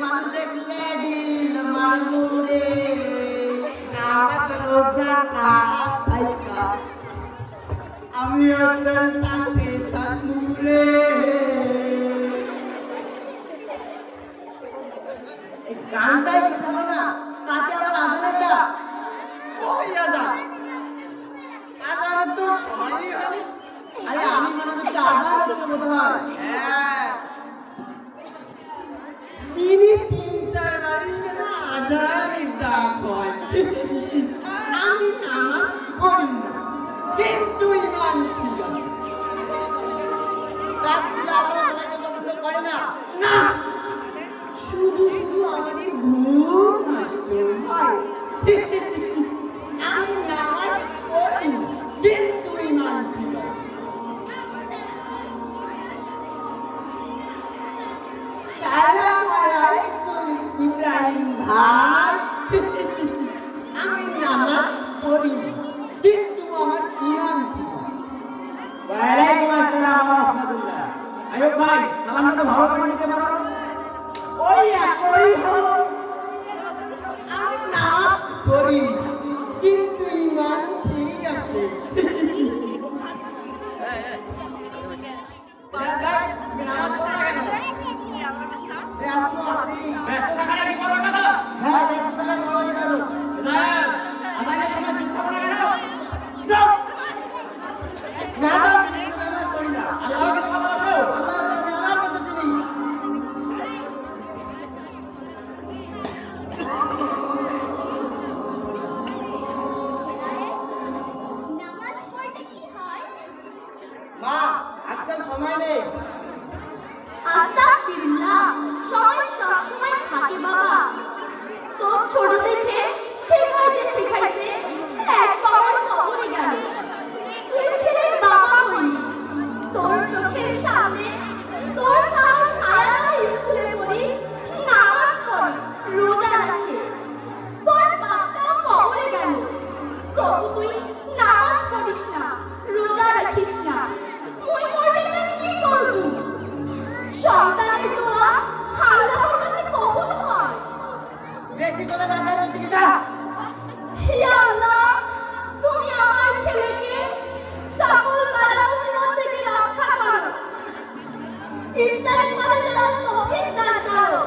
মানুষ দেখলে ঢিল মারমুরে নামাজ রোজা না থাইকা আমি তোর সাথে থাকমুরে। এই গানটাই শেখাবো না, তাতে আবার আজানেরটা ওই আজান, আজানের তো সময়ই হয়নি। আরে আমি মনে করছি আজান হচ্ছে বোধ হয়। হ্যাঁ, তিনি ৩-৪ বারই যেন আজানের ডাক হয়। আমি নামাজ পড়ি না, কিন্তু ইমান ঠিক আছে। রাত দিলে আমরা সবাইকে পছন্দ করে না, না শুধু শুধু আমাদের ঘুম নষ্ট হয়। আমি নামাজ পড়ি কিন্তু ইমান ঠিক আছে। সালাম আলাইকুম ইব্রাহিম ভাই, আমি নামাজ পড়ি কিন্তু আমার ইমান ঠিক আছে। ওয়ালাইকুম আসসালাম ওয়া রাহমাতুল্লাহ। আয়ুব ভাই, সালামটা তো ভালো করে নিতে পারো। ওই একই হলো, আমি নামাজ পড়ি কিন্তু ইমান ঠিক আছে। তুমি নামাজ পড়ো না কেন? ব্যস্ত আছি। ব্যস্ত থাকাটা কি বড় কথা? হ্যাঁ, ব্যস্ত থাকা বড় কেন? আজানের সময় চুপ থাকো না কেন? চুপ! না, নামাজ পড়ি না। আল্লাহকে ভালোবাসো। আল্লাহর কথা চিনি। নামাজ পড়লে কি হয়? মা, আজকাল সময় নেই। আস্তাগফিরুল্লাহ, সময় সবসময় থাকে বাবা। তোর ছোট থেকে শেখাইতে শেখাইতে এক পাওয়ার কবরে গেল। তুই ছেলের বাবা হইলি, তোর চোখের সামনে তোর তাও সারাটা স্কুলে পড়ি, নামাজ পড়ে, রোজা রাখে। তোর বাপটাও কবরে গেল, তবু তুই নামাজ পড়িস না, রোজা রাখিস না। তুই মরলে তুই কি করবি? সন্তানের দোয়া আল্লাহর কাছে কবুল হয়। বেশি করে রান্না করতে যা। হে আল্লাহ, তুমি আমার ছেলেকে সকল বালা মুসিবত থেকে রক্ষা করো। ইসলামের পথে চলার তৌফিক দান করো।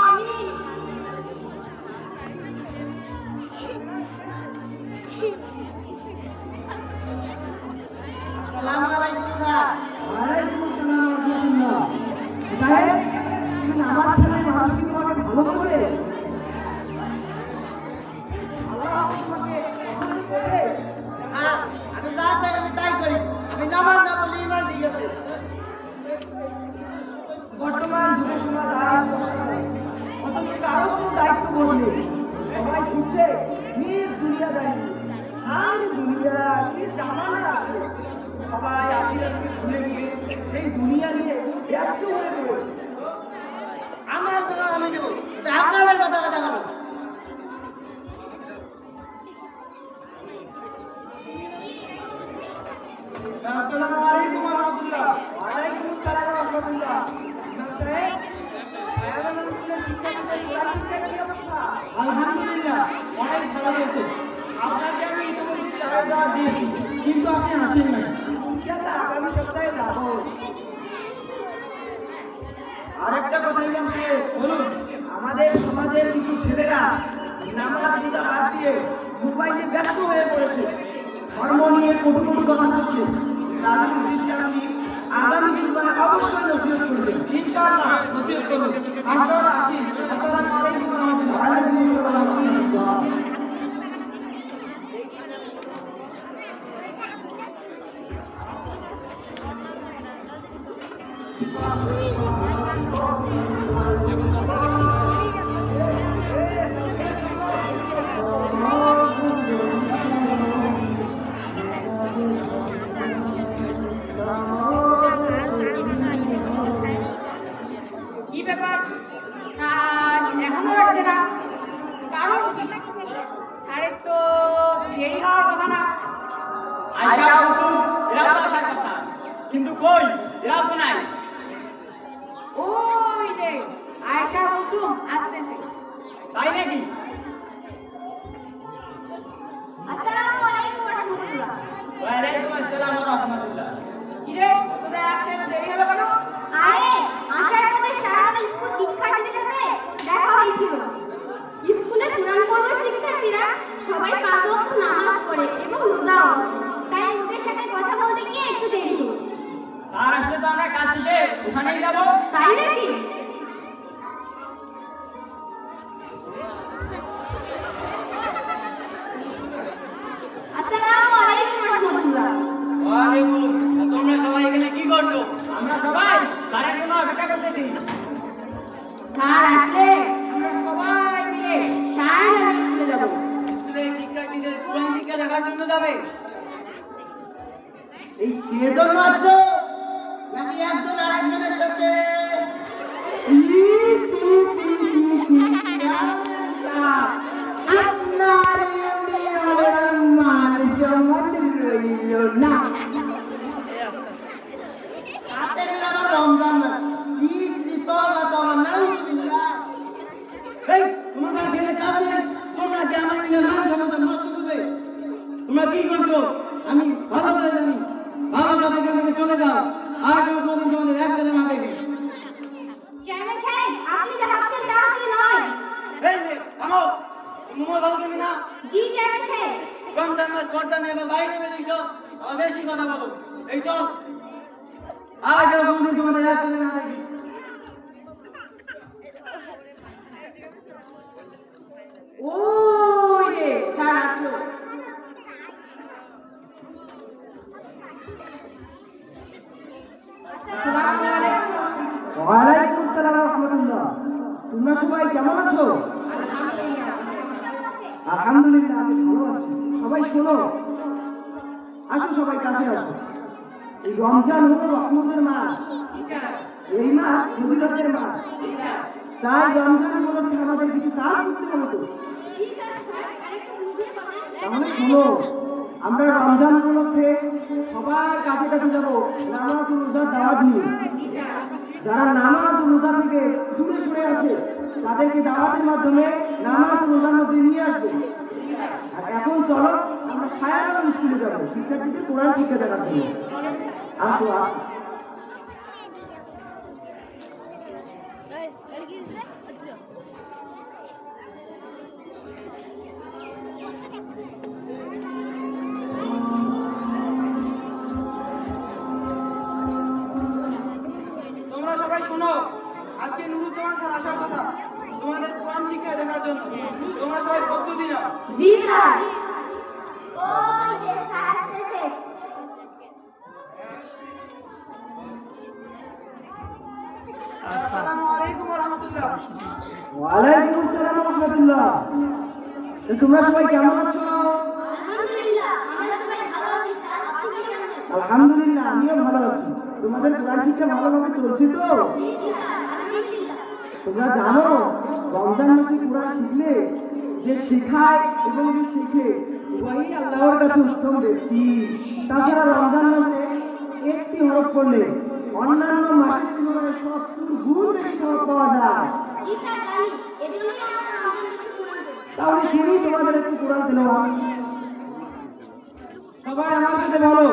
আমিন। আসসালামু আলাইকুম স্যার। ওয়ালাইকুম আসসালাম ওয়া রাহমাতুল্লাহ। সাহেব, তুমি নামাজ ছাড়াই মানুষ কি তোমাকে ভালো করবে? আল্লাহ তোমাকে পছন্দ করবে? হ্যাঁ, আমি যা চাই আমি তাই করি। আমি নামাজ না বলি ইমান ঠিক আছে। বর্তমান যুব সমাজ আজ বর্ষাকালে, অথচ কারো কোনো দায়িত্ববোধ নেই। সবাই ছুটছে নিজ দুনিয়াদারি। আর দুনিয়া কি জামানা আসলে, সবাই আখিরাতকে ভুলে গিয়ে এই দুনিয়া নিয়ে ব্যস্ত হয়ে পড়েছে। আমার জন্য আমি দেব, তা আপনাদের কথা কথা বলো। আসসালামু আলাইকুম ওয়া রাহমাতুল্লাহ। ওয়ালাইকুম আসসালাম ওয়া রাহমাতুল্লাহ। ইমাম সাহেব, সায়াবান স্কুলের শিক্ষার্থীদের কোরআন শিক্ষার কি অবস্থা? আলহামদুলিল্লাহ, অনেক ভালো হয়েছে। আপনাকে আমি ইতিমধ্যে চায়ের দাওয়াত দিয়েছি, কিন্তু আপনি আসেন না। ইনশাআল্লাহ আগামী সপ্তাহে যাব। আরেকটা কথা ইমাম সাহেব, বলুন। আমাদের সমাজের কিছু ছেলেরা নামাজ রোজা বাদ দিয়ে মোবাইলে ব্যস্ত হয়ে পড়েছে, ধর্ম নিয়ে কটু কটু কথা বলছে। তাদের উদ্দেশ্যে আপনি আগামী জুমায় অবশ্যই নসিহত করবেন। ইনশাআল্লাহ নসিহত করুন। আপনারা আসেন। আসসালামু আলাইকুম ওয়া রাহমাতুল্লাহ। ওয়ালাইকুম আসসালাম ওয়া রাহমাতুল্লাহ। কি ব্যাপার স্যার এখনো আসছে না? কারণ কি? স্যারের তো দেরি হওয়ার কথা না। আয়শা কুসুম এরাও তো আসার কথা, কিন্তু কই এরাও তো নাই। ওই যে আয়েশা তাই নাকি? আসসালামু আলাইকুম ওয়া রাহমাতুল্লাহ। ওয়ালাইকুম আসসালাম ওয়া রাহমাতুল্লাহ। কিরে তোদের আসতে এত দেরি হলো কেন? আরে আসার পথে সারাটা স্কুল শিক্ষার্থীদের সাথে দেখা হয়েছিল। স্কুলে কোরআন পড়ুয়া শিক্ষার্থীরা সবাই 5 ওয়াক্ত নামাজ পড়ে এবং রোজাও আছে। তাই ওদের সাথে কথা বলতে গিয়ে একটু দেরি হলো। স্যার আসলে তো আমরা কাজ শেষে ওখানেই যাব। তাই নাকি? আসসালামু আলাইকুম ওয়া রাহমাতুল্লাহ। ওয়ালাইকুম। তোমরা সবাই এখানে কি করছো? আমরা সবাই স্যারের জন্য অপেক্ষা করতেছি। স্যার আসলে আমরা সবাই মিলে সারা স্কুলে যাব। স্কুলের শিক্ষার্থীদের কোরআন শিক্ষা দেখার জন্য যাবে? এই সেজন্য আছো নাকি একজন আরেকজনের সাথে? আপনার মান সম্মান রইল না। হাতে আমার রমজান না। এই তোমাদের ছেলে কাছে তোমরা কি আমার মান সম্মান নষ্ট করবে? তোমরা কি করছো আমি ভালো করে জানি। ভালো কথা এখান থেকে চলে যাও। আর কেউ কোনদিন তোমাদের একসাথে না দেখি। চেয়ারম্যান সাহেব, আপনি যা ভাবছেন তা আসলে নয়। এই যে থামো। মোবাইল তুমি না জি চেয়ারম্যান সাহেব। রমজান মাস পর্দা নিয়ে এবার বাইরে বেরিয়েছো। আবার বেশি কথা বলো। এই চল। আর কেউ কোনদিন তোমাদের একসাথে না দেখি। ওই রে স্যার আসলো। আসসালামু আলাইকুম। ওয়ালাইকুম আসসালাম ওয়া রাহমাতুল্লাহ। তোমরা সবাই কেমন আছো? আলহামদুলিল্লাহ আমি ভালো আছি। সবাই শোনো, আসো সবাই কাছে আসো। এই রমজান হলো রহমতের মাস। এই মাস ফজিলতের মাস। তাই রমজান উপলক্ষে আমাদের কিছু কাজ করতে হবে তো। ঠিক আছে স্যার, আরেকটু বুঝিয়ে বলেন। তাহলে শোনো, আমরা রমজান উপলক্ষে সবার কাছে কাছে যাবো নামাজ ও রোজার দাওয়াত নিয়ে। যারা নামাজ ও রোজা থেকে দূরে সরে আছে তাদেরকে দাওয়াতের মাধ্যমে নামাজ ও রোজার মধ্যে নিয়ে আসবে। আর এখন চলো আমরা সায়ারাও স্কুলে যাবো শিক্ষার্থীদের কোরআন শিক্ষা দেওয়ার জন্য। আসো আসো। তোমরা সবাই শোনো, আজকে নুরুজ্জামান স্যার আসার কথা তোমাদের কোরআন শিক্ষা দেখার জন্য। তোমরা সবাই প্রস্তুতি নাও। জি স্যার। ওই যে স্যার আসতেছে। আসসালামু আলাইকুম ওয়া রাহমাতুল্লাহ। ওয়ালাইকুম আসসালাম ওয়া রাহমাতুল্লাহ। তো তোমরা সবাই কেমন আছো? আলহামদুলিল্লাহ, আমরা সবাই ভালো আছি স্যার। আপনি কেমন আছেন? আলহামদুলিল্লাহ আমিও ভালো আছি। তোমাদের কোরআন শিক্ষা ভালোভাবে চলছে তো? জি জি স্যার, আলহামদুলিল্লাহ। তোমরা জানো রমজান মাসে কোরআন শিখলে যে শেখায় এবং যে শেখে উভয়ই আল্লাহর কাছে উত্তম ব্যক্তি। তাছাড়া রমজান মাসে একটি হরফ করলে অন্যান্য মাসের তুলনায় 70 গুণ বেশি সওয়াব পাওয়া যায়। জি স্যার, জানি। এজন্যই আমরা রমজান মাসে কোরআন পড়ি। তাহলে শুনি তোমাদের একটু কোরআন তেলাওয়াত। সবাই আমার সাথে বলো,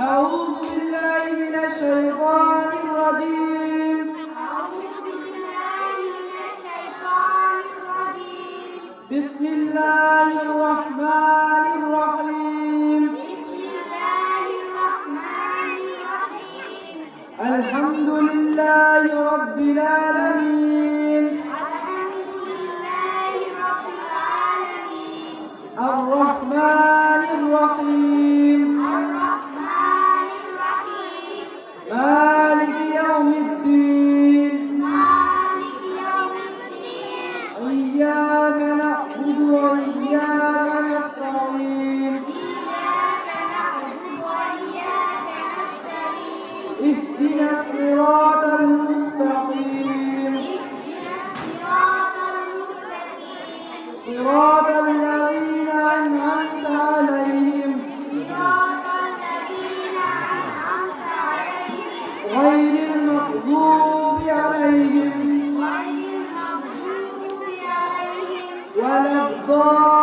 আউযু বিল্লাহি মিনাশ শাইতানির রাজীম। আউযু বিল্লাহি মিনাশ শাইতানির রাজীম। বিসমিল্লাহির রহমানির রহিম। বিসমিল্লাহির রাহমানির রাহিম। আলহামদুলিল্লাহি রাব্বিল আলামিন। আলহামদুলিল্লাহি রাব্বিল আলামিন। আর রহমানির রহিম। আর রাহমানির রাহিম। মালিক ইয়াউমিদ্দিন। মালিক ইয়াউমিদ্দিন। إياك نعبد وإياك نستعين. إياك نعبد وإياك نستعين. اهدنا الصراط المستقيم. اهدنا الصراط المستقيم. صراط الذين أنعمت عليهم صراط الذين أنعمت عليهم غير المغضوب عليهم غير المغضوب عليهم ولا الضالين